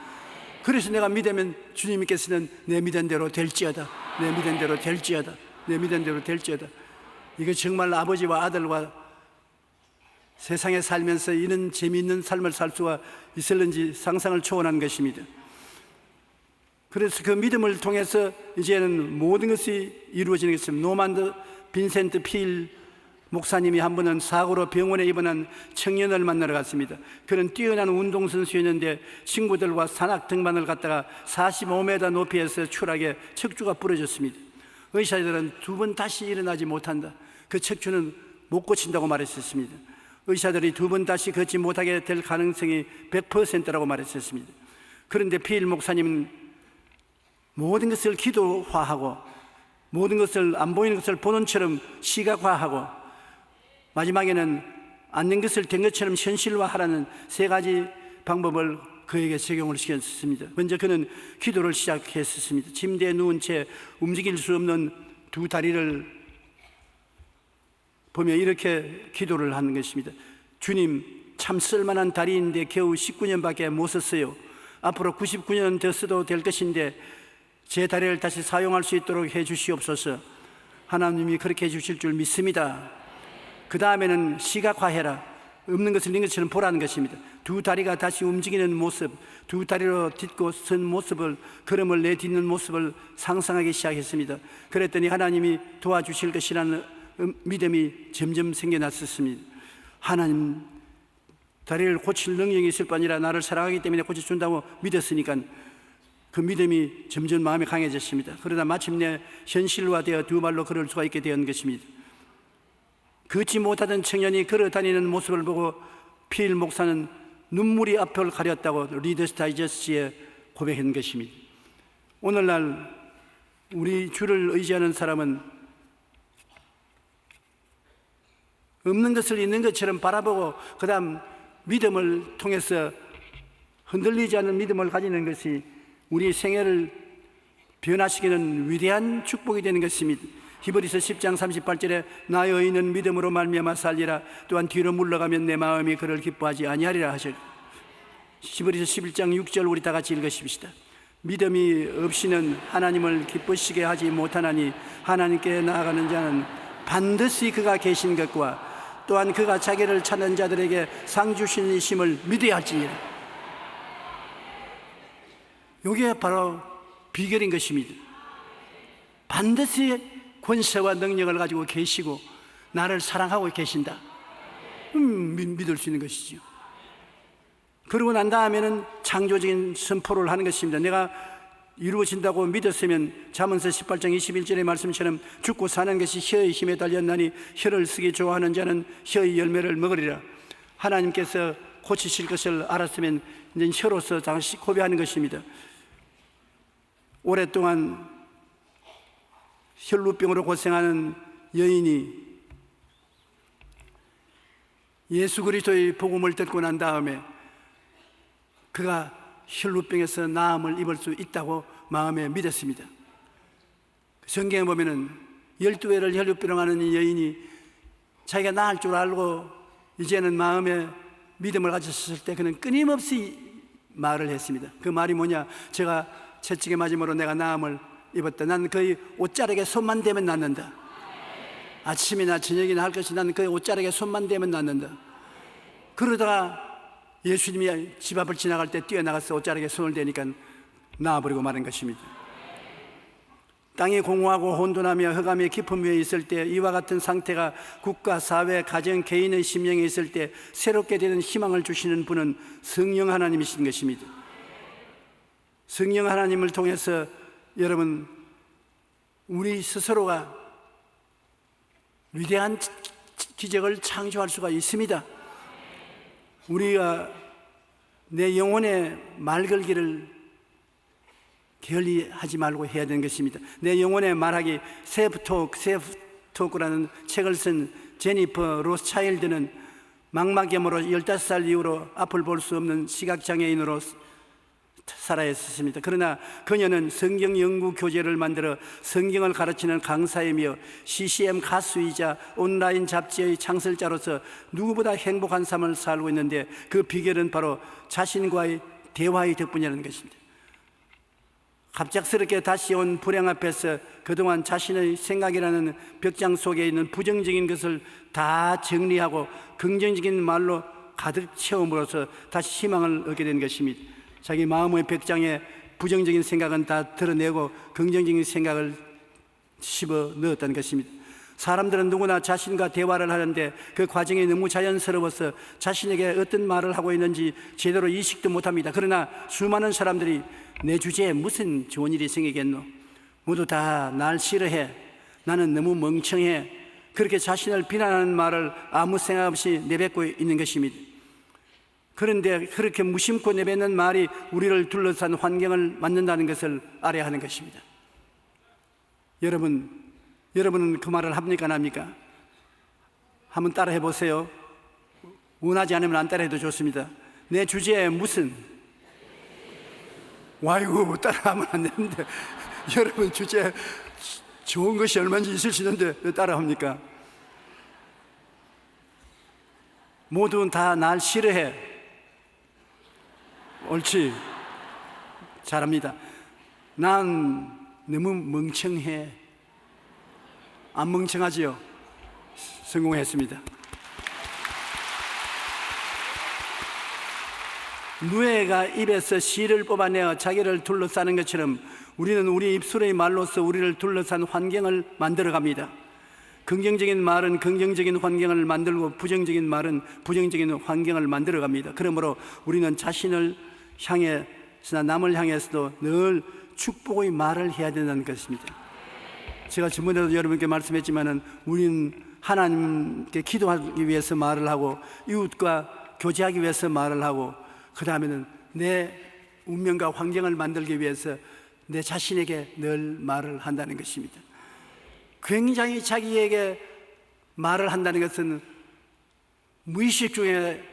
그래서 내가 믿으면 주님께서는 내 믿은 대로 될지어다, 내 믿은 대로 될지어다, 내 믿은 대로 될지어다. 이거 정말 아버지와 아들과 세상에 살면서 이런 재미있는 삶을 살 수가 있을는지 상상을 초월한 것입니다. 그래서 그 믿음을 통해서 이제는 모든 것이 이루어지는 것입니다. 노만드 빈센트 필 목사님이 한 번은 사고로 병원에 입원한 청년을 만나러 갔습니다. 그는 뛰어난 운동선수였는데 친구들과 산악 등반을 갔다가 45m 높이에서 추락해 척추가 부러졌습니다. 의사들은 2번 다시 일어나지 못한다, 그 척추는 못 고친다고 말했었습니다. 의사들이 2번 다시 걷지 못하게 될 가능성이 100%라고 말했었습니다. 그런데 필 목사님은 모든 것을 기도화하고 모든 것을 안 보이는 것을 보는 처럼 시각화하고 마지막에는 안 된 것을 된 것처럼 현실화하라는 3가지 방법을 그에게 적용을 시켰습니다. 먼저 그는 기도를 시작했습니다. 침대에 누운 채 움직일 수 없는 2 다리를 보며 이렇게 기도를 하는 것입니다. 주님, 참 쓸만한 다리인데 겨우 19년밖에 못 썼어요. 앞으로 99년 더 써도 될 것인데 제 다리를 다시 사용할 수 있도록 해 주시옵소서. 하나님이 그렇게 해 주실 줄 믿습니다. 그 다음에는 시각화해라. 없는 것을 있는 것처럼 보라는 것입니다. 2 다리가 다시 움직이는 모습, 2 다리로 딛고 선 모습을, 걸음을 내딛는 모습을 상상하기 시작했습니다. 그랬더니 하나님이 도와주실 것이라는 믿음이 점점 생겨났었습니다. 하나님 다리를 고칠 능력이 있을 뿐 아니라 나를 사랑하기 때문에 고쳐준다고 믿었으니까 그 믿음이 점점 마음에 강해졌습니다. 그러다 마침내 현실화되어 2 발로 걸을 수가 있게 된 것입니다. 걷지 못하던 청년이 걸어다니는 모습을 보고 필 목사는 눈물이 앞을 가렸다고 리더스 다이저스트에 고백한 것입니다. 오늘날 우리 주를 의지하는 사람은 없는 것을 있는 것처럼 바라보고 그 다음 믿음을 통해서 흔들리지 않는 믿음을 가지는 것이 우리 생애를 변화시키는 위대한 축복이 되는 것입니다. 히브리서 10장 38절에 나의 의인은 믿음으로 말미암아 살리라. 또한 뒤로 물러가면 내 마음이 그를 기뻐하지 아니하리라 하셨. 히브리서 11장 6절 우리 다 같이 읽으십시다. 믿음이 없이는 하나님을 기쁘시게 하지 못하나니 하나님께 나아가는 자는 반드시 그가 계신 것과 또한 그가 자기를 찾는 자들에게 상 주시는 이심을 믿어야 할지니라. 이게 바로 비결인 것입니다. 반드시 권세와 능력을 가지고 계시고 나를 사랑하고 계신다. 믿을 수 있는 것이죠. 그러고 난 다음에는 창조적인 선포를 하는 것입니다. 내가 이루어진다고 믿었으면 잠언서 18장 21절의 말씀처럼 죽고 사는 것이 혀의 힘에 달렸나니 혀를 쓰기 좋아하는 자는 혀의 열매를 먹으리라. 하나님께서 고치실 것을 알았으면 이제 혀로서 잠시 고백하는 것입니다. 오랫동안 혈루병으로 고생하는 여인이 예수 그리스도의 복음을 듣고 난 다음에 그가 혈루병에서 나음을 입을 수 있다고 마음에 믿었습니다. 성경에 보면은 12회를 혈루병으로 하는 이 여인이 자기가 나을 줄 알고 이제는 마음에 믿음을 가졌을 때 그는 끊임없이 말을 했습니다. 그 말이 뭐냐? 제가 채찍에 맞음으로 내가 나음을 입었다. 난 그의 옷자락에 손만 대면 낫는다. 아침이나 저녁이나 할 것이 나는 그의 옷자락에 손만 대면 낫는다. 그러다가 예수님이 집 앞을 지나갈 때 뛰어나가서 옷자락에 손을 대니까 나와버리고 마는 것입니다. 땅이 공허하고 혼돈하며 흑암의 깊음 위에 있을 때 이와 같은 상태가 국가, 사회, 가정, 개인의 심령에 있을 때 새롭게 되는 희망을 주시는 분은 성령 하나님이신 것입니다. 성령 하나님을 통해서 여러분, 우리 스스로가 위대한 기적을 창조할 수가 있습니다. 우리가 내 영혼의 말 걸기를 게을리하지 말고 해야 되는 것입니다. 내 영혼의 말하기. 세프토크라는 책을 쓴 제니퍼 로스차일드는 망막염으로 15살 이후로 앞을 볼 수 없는 시각장애인으로 살아야 했습니다. 그러나 그녀는 성경 연구 교재를 만들어 성경을 가르치는 강사이며 CCM 가수이자 온라인 잡지의 창설자로서 누구보다 행복한 삶을 살고 있는데 그 비결은 바로 자신과의 대화의 덕분이라는 것입니다. 갑작스럽게 다시 온 불행 앞에서 그동안 자신의 생각이라는 벽장 속에 있는 부정적인 것을 다 정리하고 긍정적인 말로 가득 채움으로써 다시 희망을 얻게 된 것입니다. 자기 마음의 벽장에 부정적인 생각은 다 드러내고 긍정적인 생각을 씹어 넣었다는 것입니다. 사람들은 누구나 자신과 대화를 하는데 그 과정이 너무 자연스러워서 자신에게 어떤 말을 하고 있는지 제대로 인식도 못합니다. 그러나 수많은 사람들이 내 주제에 무슨 좋은 일이 생기겠노? 모두 다 날 싫어해. 나는 너무 멍청해. 그렇게 자신을 비난하는 말을 아무 생각 없이 내뱉고 있는 것입니다. 그런데 그렇게 무심코 내뱉는 말이 우리를 둘러싼 환경을 만든다는 것을 알아야 하는 것입니다. 여러분은 그 말을 합니까 안 합니까? 한번 따라해 보세요. 원하지 않으면 안 따라해도 좋습니다. 내 주제에 무슨 와이고 따라하면 안 되는데 여러분 주제에 좋은 것이 얼마든지 있을 수 있는데 왜 따라합니까? 모두는 다 날 싫어해. 옳지. 잘합니다. 난 너무 멍청해. 안 멍청하지요? 성공했습니다. 누에가 입에서 씨를 뽑아내어 자기를 둘러싸는 것처럼 우리는 우리 입술의 말로서 우리를 둘러싼 환경을 만들어갑니다. 긍정적인 말은 긍정적인 환경을 만들고 부정적인 말은 부정적인 환경을 만들어갑니다. 그러므로 우리는 자신을 향해서나 남을 향해서도 늘 축복의 말을 해야 된다는 것입니다. 제가 저번에도 여러분께 말씀했지만은 우리는 하나님께 기도하기 위해서 말을 하고 이웃과 교제하기 위해서 말을 하고 그 다음에는 내 운명과 환경을 만들기 위해서 내 자신에게 늘 말을 한다는 것입니다. 굉장히 자기에게 말을 한다는 것은 무의식 중에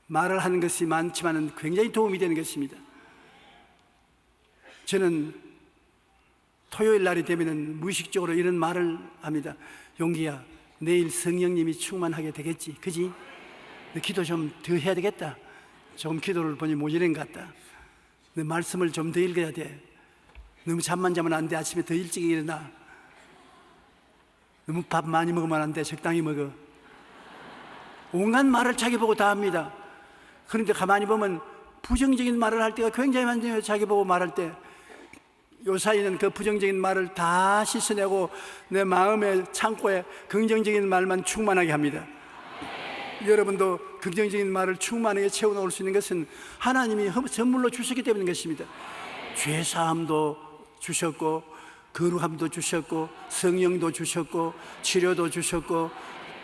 말을 하는 것이 많지만 굉장히 도움이 되는 것입니다. 저는 토요일 날이 되면 무의식적으로 이런 말을 합니다. 용기야, 내일 성령님이 충만하게 되겠지, 그지? 너 기도 좀 더 해야 되겠다. 조금 기도를 보니 모자란 것 같다. 너 말씀을 좀 더 읽어야 돼. 너무 잠만 자면 안 돼. 아침에 더 일찍 일어나. 너무 밥 많이 먹으면 안 돼. 적당히 먹어. 온갖 말을 자기 보고 다 합니다. 그런데 가만히 보면 부정적인 말을 할 때가 굉장히 많아요. 자기 보고 말할 때. 요 사이는 그 부정적인 말을 다 씻어내고 내 마음의 창고에 긍정적인 말만 충만하게 합니다. 여러분도 긍정적인 말을 충만하게 채워놓을 수 있는 것은 하나님이 선물로 주셨기 때문인 것입니다. 죄사함도 주셨고, 거룩함도 주셨고, 성령도 주셨고, 치료도 주셨고,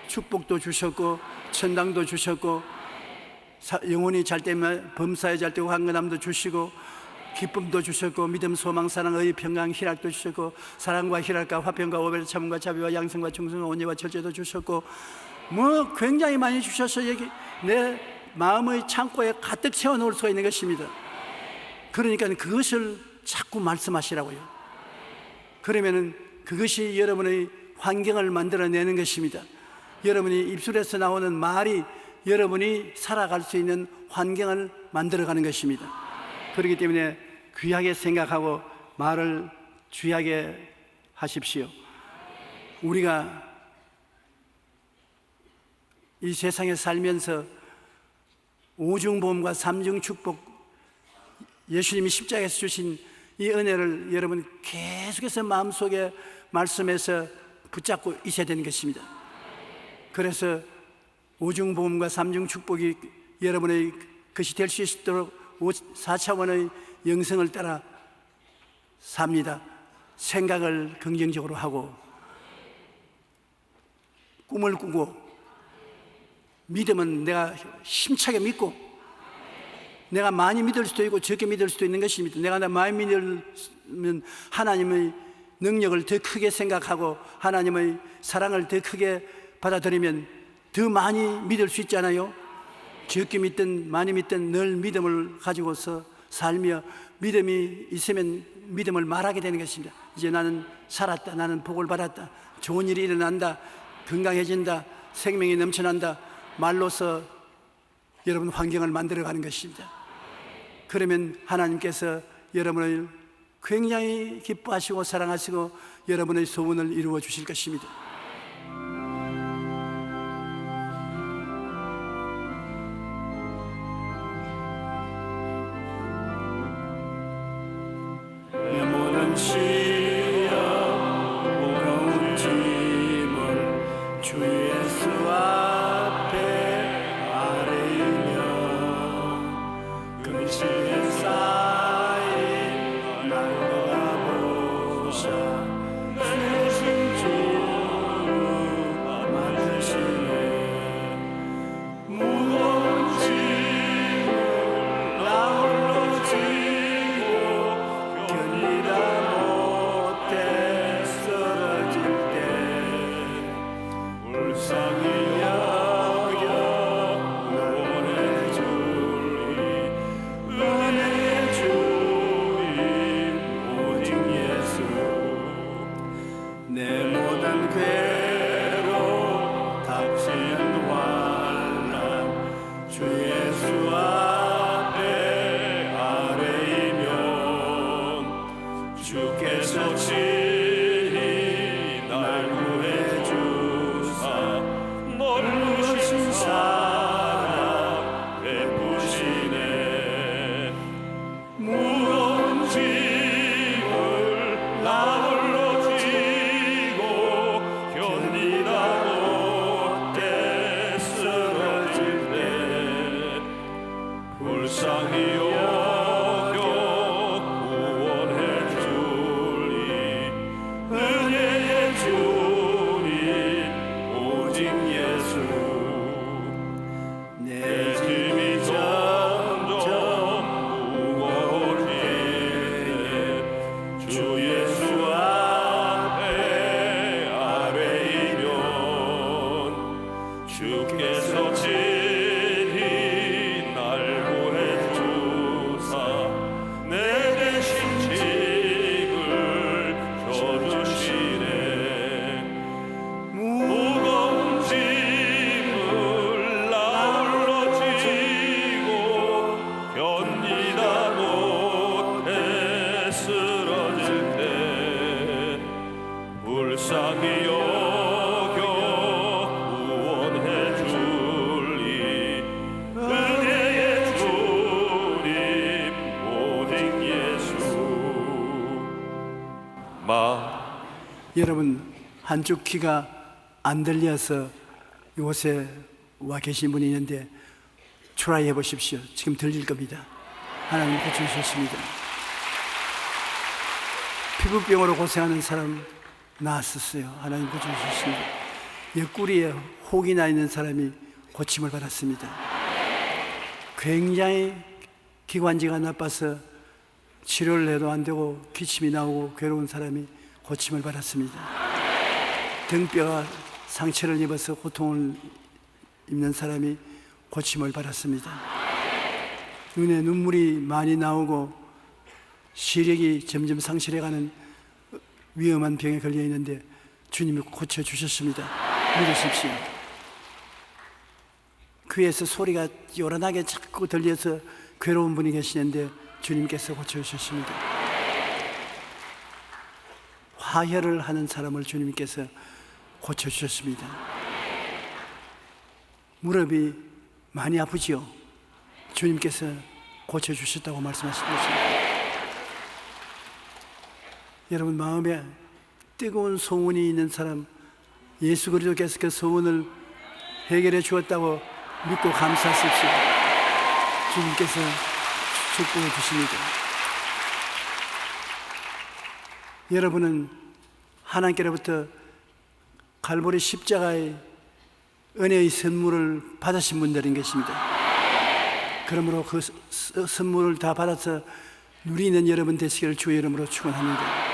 축복도 주셨고, 천당도 주셨고, 영혼이 잘 때면 범사에 잘 때고 강건함도 주시고, 기쁨도 주셨고, 믿음, 소망, 사랑, 의의, 평강, 희락도 주셨고, 사랑과 희락과 화평과 오별, 참과 자비와 양성과 충성과 온유와 절제도 주셨고, 뭐 굉장히 많이 주셔서 여기 내 마음의 창고에 가득 채워놓을 수가 있는 것입니다. 그러니까 그것을 자꾸 말씀하시라고요. 그러면은 그것이 여러분의 환경을 만들어내는 것입니다. 여러분이 입술에서 나오는 말이 여러분이 살아갈 수 있는 환경을 만들어가는 것입니다. 그렇기 때문에 귀하게 생각하고 말을 귀하게 하십시오. 우리가 이 세상에 살면서 오중보험과 삼중축복, 예수님이 십자가에서 주신 이 은혜를 여러분 계속해서 마음속에 말씀해서 붙잡고 있어야 되는 것입니다. 그래서 오중보험과 삼중축복이 여러분의 것이 될 수 있도록 4차원의 영성을 따라 삽니다. 생각을 긍정적으로 하고, 꿈을 꾸고, 믿음은 내가 힘차게 믿고, 내가 많이 믿을 수도 있고 적게 믿을 수도 있는 것입니다. 내가 많이 믿으면 하나님의 능력을 더 크게 생각하고 하나님의 사랑을 더 크게 받아들이면 더 많이 믿을 수 있잖아요. 적게 믿든 많이 믿든 늘 믿음을 가지고서 살며, 믿음이 있으면 믿음을 말하게 되는 것입니다. 이제 나는 살았다, 나는 복을 받았다, 좋은 일이 일어난다, 건강해진다, 생명이 넘쳐난다, 말로서 여러분 환경을 만들어가는 것입니다. 그러면 하나님께서 여러분을 굉장히 기뻐하시고 사랑하시고 여러분의 소원을 이루어 주실 것입니다. 내 모든 시험 무거운 짐을 주 예수 앞에 아뢰며 근심에 쌓인 날과 보사 주신 주 만드시네. 무거운 짐을 나 홀로 지고 견디다 못해 쓰러질 때 불쌍히 여겨 구원해 주리. 은혜의 주님 오직 예수. 내 모든 괴로움 닥치는 환난 주 예수 앞에 아뢰이면 주께서 친히 날 구해 주사 멀으신 사랑 베푸시네. 무거운 짐을 나 홀로 지고 견디다 못해 쓰러질 때 불쌍히 여겨 구원해 주리. 은혜의 주님 오직 예수. 내 짐이 점점 무거울 때에 주 예수 앞에 아뢰이면 주께서 친히 날 구해 주사 내 대신 여러분, 한쪽 귀가 안 들려서 이곳에 와 계신 분이 있는데 트라이 해보십시오. 지금 들릴 겁니다. 하나님 고쳐주셨습니다. 피부병으로 고생하는 사람 나았었어요. 하나님 고쳐주셨습니다. 옆구리에 혹이 나 있는 사람이 고침을 받았습니다. 굉장히 기관지가 나빠서 치료를 해도 안 되고 기침이 나오고 괴로운 사람이 고침을 받았습니다. 등뼈가 상처를 입어서 고통을 입는 사람이 고침을 받았습니다. 눈에 눈물이 많이 나오고 시력이 점점 상실해가는 위험한 병에 걸려 있는데 주님이 고쳐주셨습니다. 믿으십시오. 귀에서 소리가 요란하게 자꾸 들려서 괴로운 분이 계시는데 주님께서 고쳐주셨습니다. 화혈을 하는 사람을 주님께서 고쳐주셨습니다. 무릎이 많이 아프지요? 주님께서 고쳐주셨다고 말씀하셨습니다. 여러분, 마음에 뜨거운 소원이 있는 사람, 예수 그리스도께서 그 소원을 해결해 주었다고 믿고 감사하십시오. 주님께서 축복해 주십니다. 여러분은 하나님께로부터 갈보리 십자가의 은혜의 선물을 받으신 분들인 것입니다. 그러므로 그 선물을 다 받아서 누리는 여러분 되시기를 주의 이름으로 축원합니다.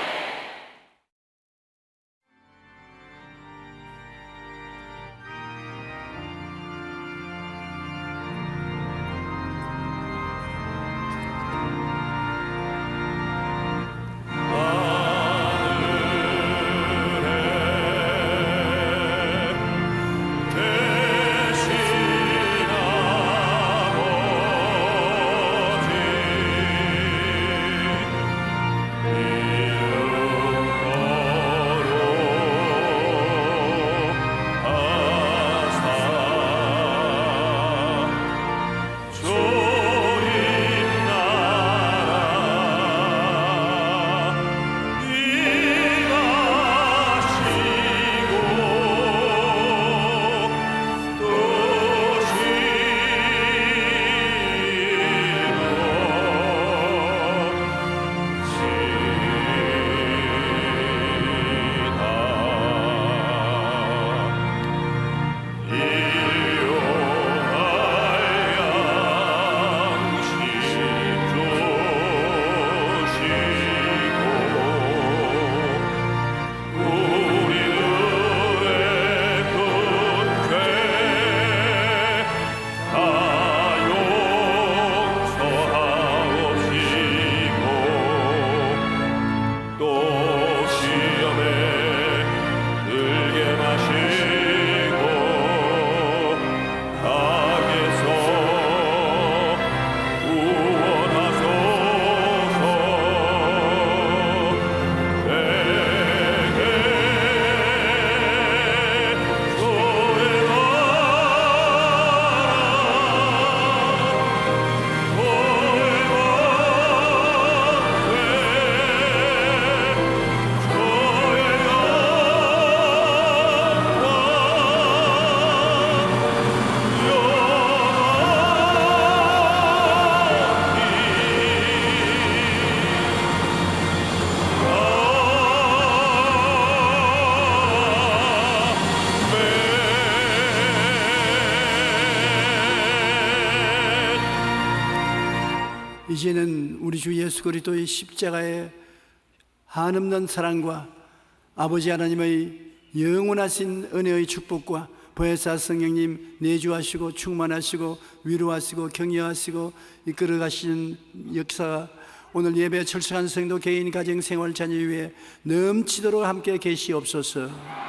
이제는 우리 주 예수 그리스도의 십자가의 한없는 사랑과 아버지 하나님의 영원하신 은혜의 축복과 보혜사 성령님 내주하시고 충만하시고 위로하시고 격려하시고 이끌어 가시는 역사가 오늘 예배에 철저한 성도 개인 가정 생활 자녀 위에 넘치도록 함께 계시옵소서.